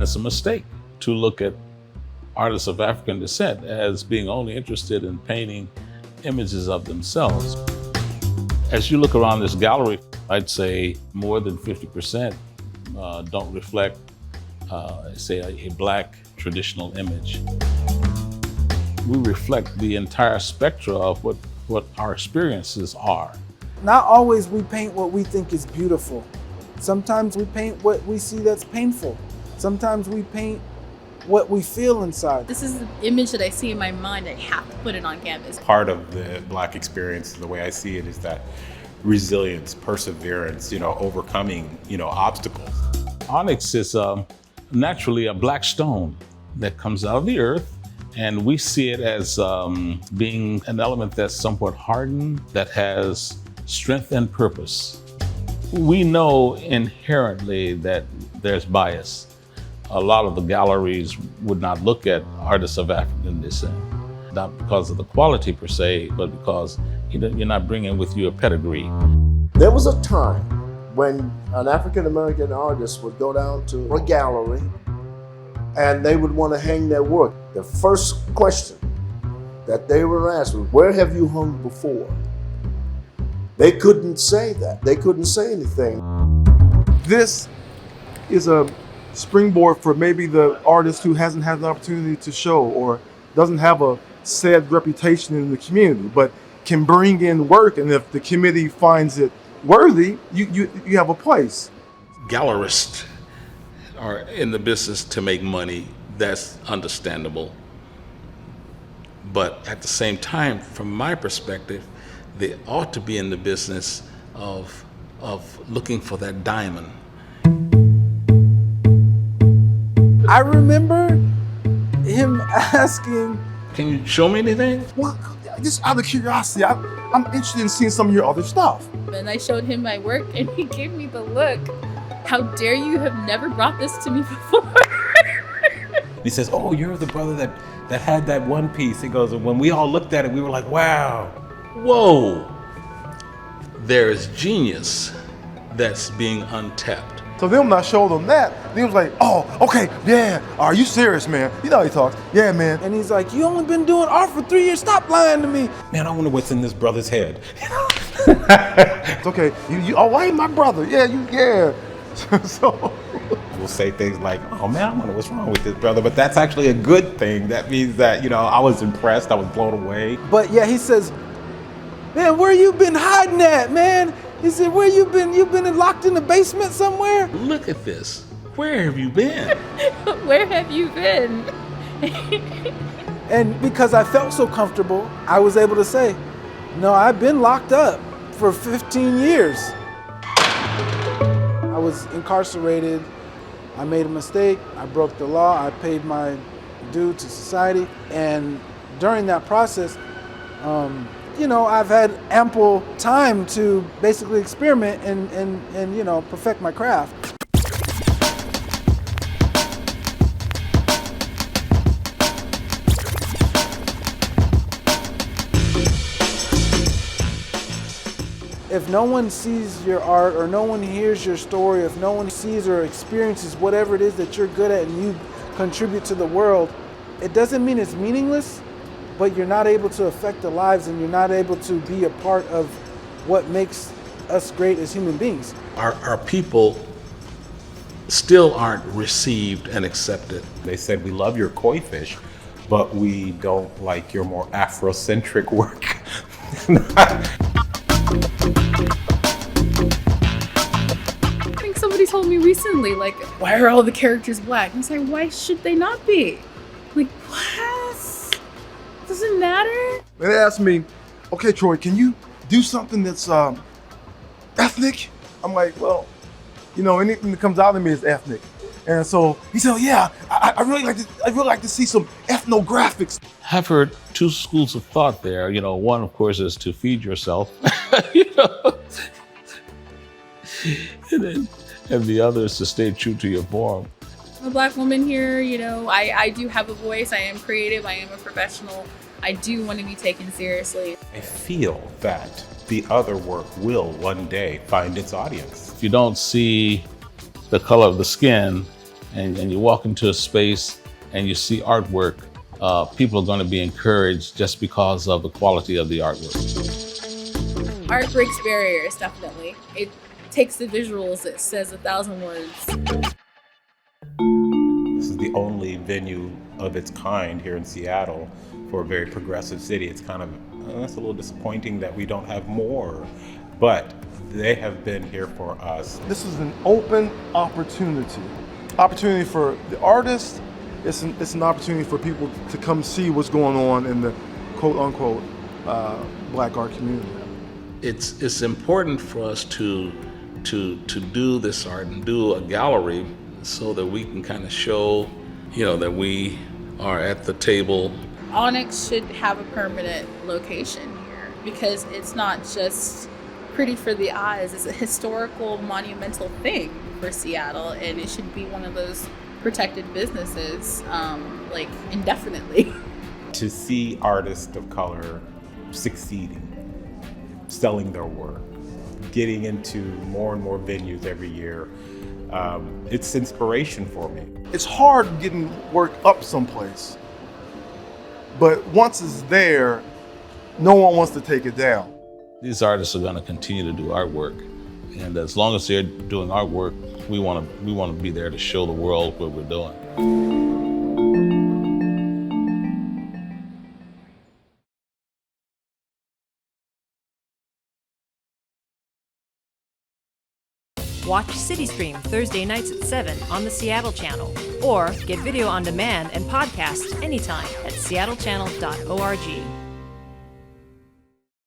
It's a mistake to look at artists of African descent as being only interested in painting images of themselves. As you look around this gallery, I'd say more than 50% don't reflect, say, a Black traditional image. We reflect the entire spectrum of what our experiences are. Not always we paint what we think is beautiful. Sometimes we paint what we see that's painful. Sometimes we paint what we feel inside. This is the image that I see in my mind. I have to put it on canvas. Part of the Black experience, the way I see it, is that resilience, perseverance, overcoming, obstacles. Onyx is naturally a black stone that comes out of the earth, and we see it as being an element that's somewhat hardened, that has strength and purpose. We know inherently that there's bias. A lot of the galleries would not look at artists of African descent, not because of the quality per se, but because you're not bringing with you a pedigree. There was a time when an African-American artist would go down to a gallery and they would want to hang their work. The first question that they were asked was, where have you hung before? They couldn't say that. They couldn't say anything. This is a springboard for maybe the artist who hasn't had an opportunity to show or doesn't have a sad reputation in the community, but can bring in work, and if the committee finds it worthy, you have a place. Gallerists are in the business to make money. That's understandable. But at the same time, from my perspective, they ought to be in the business of looking for that diamond. I remember him asking, can you show me anything? Well, just out of curiosity, I'm interested in seeing some of your other stuff. And I showed him my work and he gave me the look. How dare you have never brought this to me before? He says, oh, you're the brother that had that one piece. He goes, and when we all looked at it, we were like, wow. Whoa, there is genius that's being untapped. So then when I showed him that, he was like, oh, okay, yeah, are you serious, man? You know how he talks, yeah, man. and he's like, you only been doing art for 3 years, stop lying to me. Man, I wonder what's in this brother's head. It's okay, oh, I ain't my brother, yeah. So We'll say things like, oh man, I wonder what's wrong with this brother, but that's actually a good thing. That means that, I was impressed, I was blown away. But yeah, he says, man, where you been hiding at, man? He said, where you been? You been locked in the basement somewhere? Look at this. Where have you been? Where have you been? And because I felt so comfortable, I was able to say, no, I've been locked up for 15 years. I was incarcerated. I made a mistake. I broke the law. I paid my due to society. And during that process, I've had ample time to basically experiment and perfect my craft. If no one sees your art or no one hears your story, if no one sees or experiences whatever it is that you're good at and you contribute to the world, it doesn't mean it's meaningless, but you're not able to affect the lives and you're not able to be a part of what makes us great as human beings. Our people still aren't received and accepted. They said, we love your koi fish, but we don't like your more Afrocentric work. I think somebody told me recently, like, why are all the characters black? And I was like, why should they not be? Like, what? Doesn't matter? they asked me, okay, Troy, can you do something that's ethnic? I'm like, well, anything that comes out of me is ethnic. And so he said, yeah, I really like to see some ethnographics. I've heard two schools of thought there. One, of course, is to feed yourself, and the other is to stay true to your form. I'm a Black woman here, I do have a voice. I am creative. I am a professional. I do want to be taken seriously. I feel that the other work will one day find its audience. If you don't see the color of the skin and you walk into a space and you see artwork, people are going to be encouraged just because of the quality of the artwork. Art breaks barriers, definitely. It takes the visuals, it says 1,000 words. This is the only venue of its kind here in Seattle for a very progressive city. It's kind of, it's a little disappointing that we don't have more, but they have been here for us. This is an open opportunity. Opportunity for the artists. It's an opportunity for people to come see what's going on in the quote unquote Black art community. It's important for us to do this art and do a gallery so that we can kind of show, that we are at the table. Onyx should have a permanent location here because it's not just pretty for the eyes. It's a historical, monumental thing for Seattle, and it should be one of those protected businesses, like indefinitely. To see artists of color succeeding, selling their work, getting into more and more venues every year, it's inspiration for me. It's hard getting work up someplace, but once it's there, no one wants to take it down. These artists are going to continue to do artwork, and as long as they're doing artwork, we want to be there to show the world what we're doing. Watch CityStream Thursday nights at 7 on the Seattle Channel, or get video on demand and podcasts anytime at seattlechannel.org.